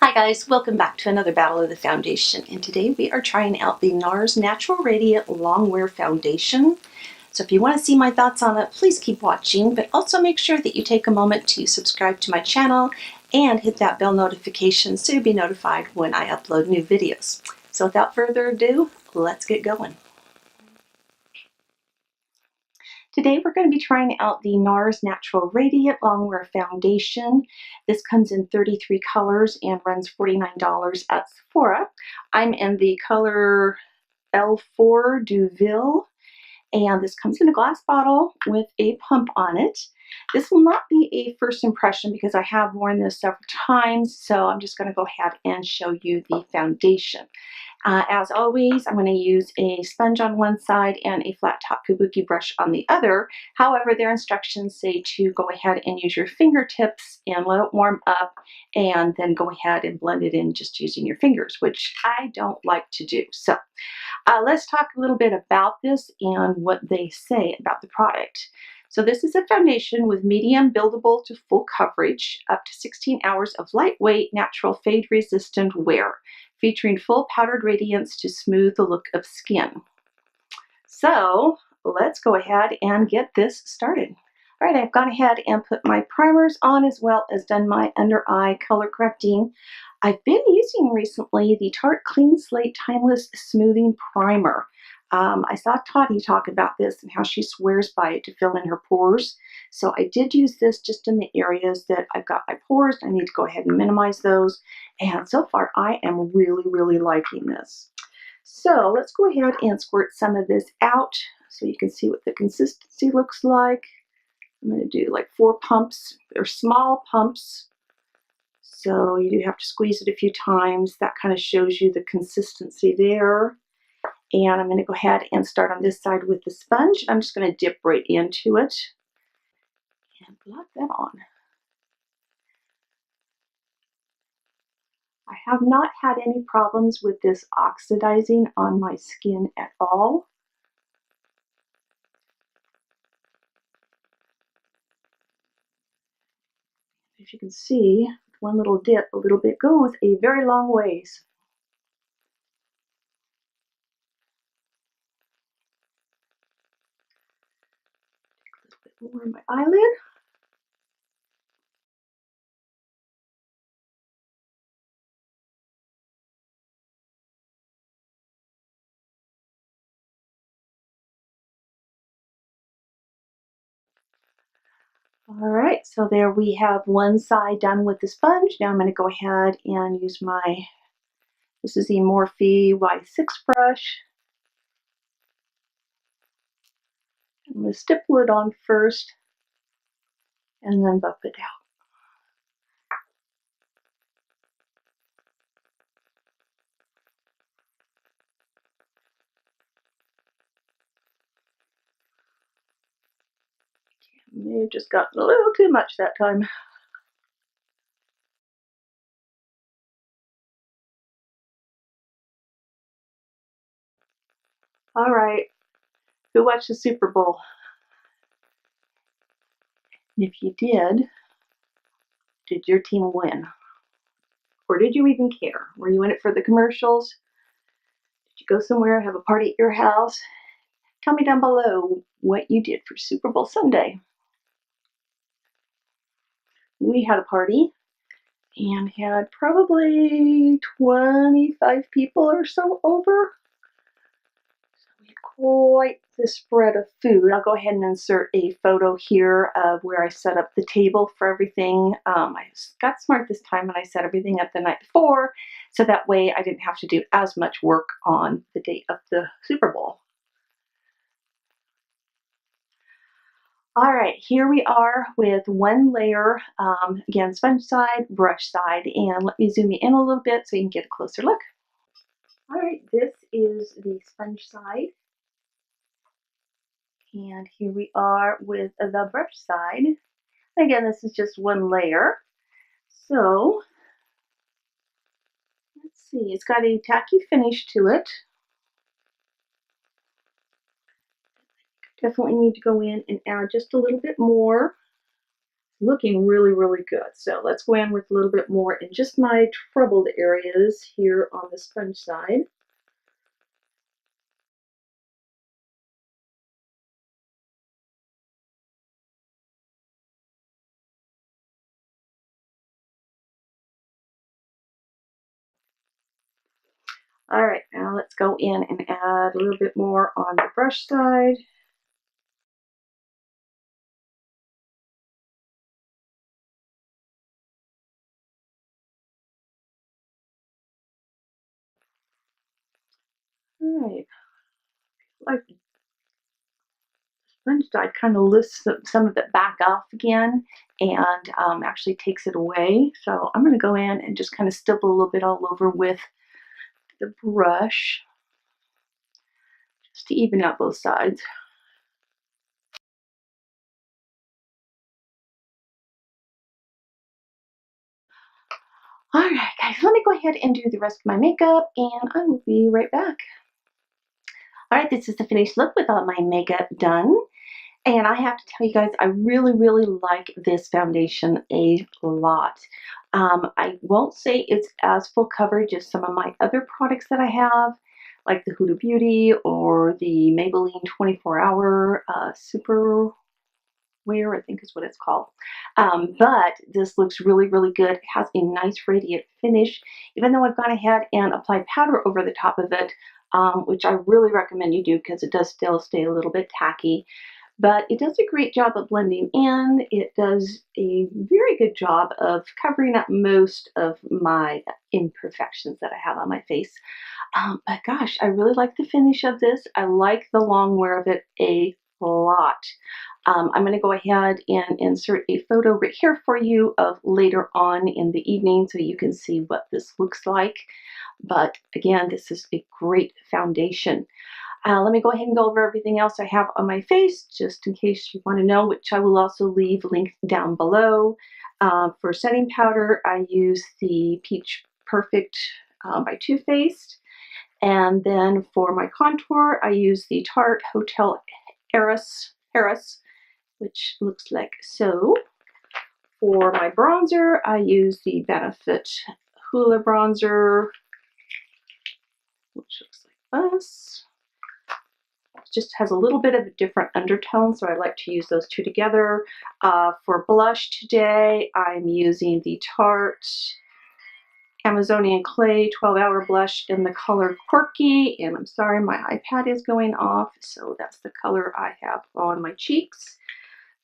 Hi guys, welcome back to another battle of the foundation, and today we are trying out the NARS Natural Radiant Longwear Foundation. So if you want to see my thoughts on it, please keep watching, but also make sure that you take a moment to subscribe to my channel and hit that bell notification so you'll be notified when I upload new videos. So without further ado, let's get going. Today we're going to be trying out the NARS Natural Radiant Longwear Foundation. This comes in 33 colors and runs $49 at Sephora. I'm in the color L4 Deauville, and this comes in a glass bottle with a pump on it. This will not be a first impression because I have worn this several times, so I'm just going to go ahead and show you the foundation. As always, I'm going to use a sponge on one side and a flat top kabuki brush on the other. However, their instructions say to go ahead and use your fingertips and let it warm up and then go ahead and blend it in just using your fingers, which I don't like to do. So let's talk a little bit about this and what they say about the product. So this is a foundation with medium buildable to full coverage, up to 16 hours of lightweight, natural fade resistant wear, featuring full powdered radiance to smooth the look of skin. So let's go ahead and get this started. All right, I've gone ahead and put my primers on as well as done my under eye color correcting. I've been using recently the Tarte Clean Slate Timeless Smoothing Primer. I saw Tarte talk about this and how she swears by it to fill in her pores. So I did use this just in the areas that I've got my pores. I need to go ahead and minimize those. And so far, I am really liking this. So let's go ahead and squirt some of this out so you can see what the consistency looks like. I'm going to do like 4 pumps. They're small pumps, so you do have to squeeze it a few times. That kind of shows you the consistency there. And I'm going to go ahead and start on this side with the sponge. I'm just going to dip right into it and blot that on. I have not had any problems with this oxidizing on my skin at all. As you can see, with one little dip, a little bit goes a very long ways. Take a little bit more on my eyelid. All right, so there we have one side done with the sponge. Now I'm going to go ahead and use this is the Morphe Y6 brush. I'm going to stipple it on first and then buff it out. May have just gotten a little too much that time. All right, who watched the Super Bowl? And if you did your team win? Or did you even care? Were you in it for the commercials? Did you go somewhere, have a party at your house? Tell me down below what you did for Super Bowl Sunday. We had a party and had probably 25 people or so over. So we had quite the spread of food. I'll go ahead and insert a photo here of where I set up the table for everything. I got smart this time and I set everything up the night before, so that way I didn't have to do as much work on the day of the Super Bowl. All right, here we are with one layer, again, sponge side, brush side, and let me zoom you in a little bit so you can get a closer look. All right, this is the sponge side, and here we are with the brush side. Again, this is just one layer. So, let's see, it's got a tacky finish to it. Definitely need to go in and add just a little bit more. looking really, really good. So let's go in with a little bit more in just my troubled areas here on the sponge side. All right, now let's go in and add a little bit more on the brush side. All right, like sponge side kind of lifts some of it back off again and actually takes it away. So I'm going to go in and just kind of stipple a little bit all over with the brush just to even out both sides. All right, guys, let me go ahead and do the rest of my makeup, and I will be right back. All right, this is the finished look with all my makeup done. And I have to tell you guys, I really, really like this foundation a lot. I won't say it's as full coverage as some of my other products that I have, like the Huda Beauty or the Maybelline 24-Hour Super Wear, I think is what it's called. But this looks really, really good. It has a nice radiant finish, even though I've gone ahead and applied powder over the top of it, which I really recommend you do because it does still stay a little bit tacky. But it does a great job of blending in. It does a very good job of covering up most of my imperfections that I have on my face. But gosh, I really like the finish of this. I like the long wear of it a lot. I'm going to go ahead and insert a photo right here for you of later on in the evening so you can see what this looks like. But again, this is a great foundation. Let me go ahead and go over everything else I have on my face, just in case you want to know, which I will also leave linked down below. For setting powder, I use the Peach Perfect by Too Faced. And then for my contour, I use the Tarte Hotel Heiress, which looks like so. For my bronzer, I use the Benefit Hoola Bronzer, which looks like this. Just has a little bit of a different undertone, so I like to use those two together. For blush today, I'm using the Tarte Amazonian Clay 12-Hour Blush in the color Quirky, and I'm sorry, my iPad is going off, so that's the color I have on my cheeks.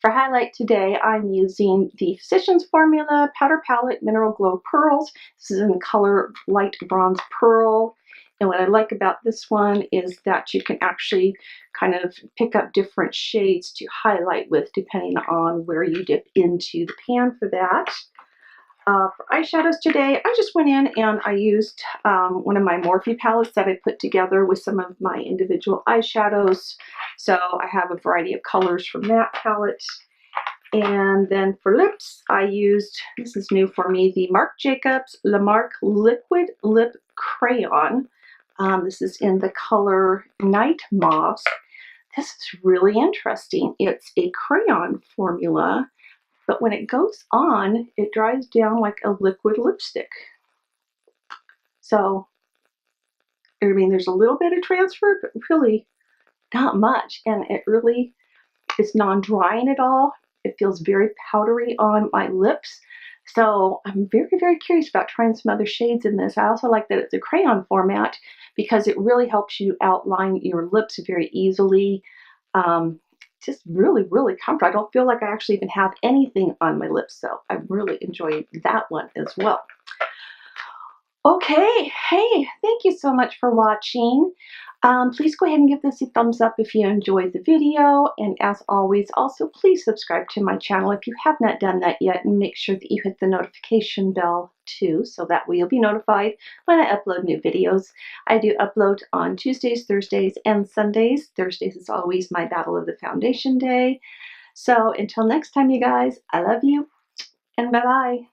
For highlight today, I'm using the Physicians Formula Powder Palette Mineral Glow Pearls. This is in the color Light Bronze Pearl. And what I like about this one is that you can actually kind of pick up different shades to highlight with depending on where you dip into the pan for that. For eyeshadows today, I just went in and I used one of my Morphe palettes that I put together with some of my individual eyeshadows. So I have a variety of colors from that palette. And then for lips, I used, this is new for me, the Marc Jacobs La Marque Liquid Lip Crayon. This is in the color Night Mauve. This is really interesting. It's a crayon formula, but when it goes on, it dries down like a liquid lipstick. So, I mean, there's a little bit of transfer, but really not much. And it really is non-drying at all. It feels very powdery on my lips. So I'm very, very curious about trying some other shades in this. I also like that it's a crayon format because it really helps you outline your lips very easily. Just really, really comfortable. I don't feel like I actually even have anything on my lips, so I really enjoyed that one as well. Okay, hey, thank you so much for watching. Please go ahead and give this a thumbs up if you enjoyed the video. And as always, also please subscribe to my channel if you have not done that yet, and make sure that you hit the notification bell too, so that way you'll be notified when I upload new videos. I do upload on Tuesdays, Thursdays, and Sundays. Thursdays is always my Battle of the Foundation day. So until next time, you guys, I love you, and bye-bye.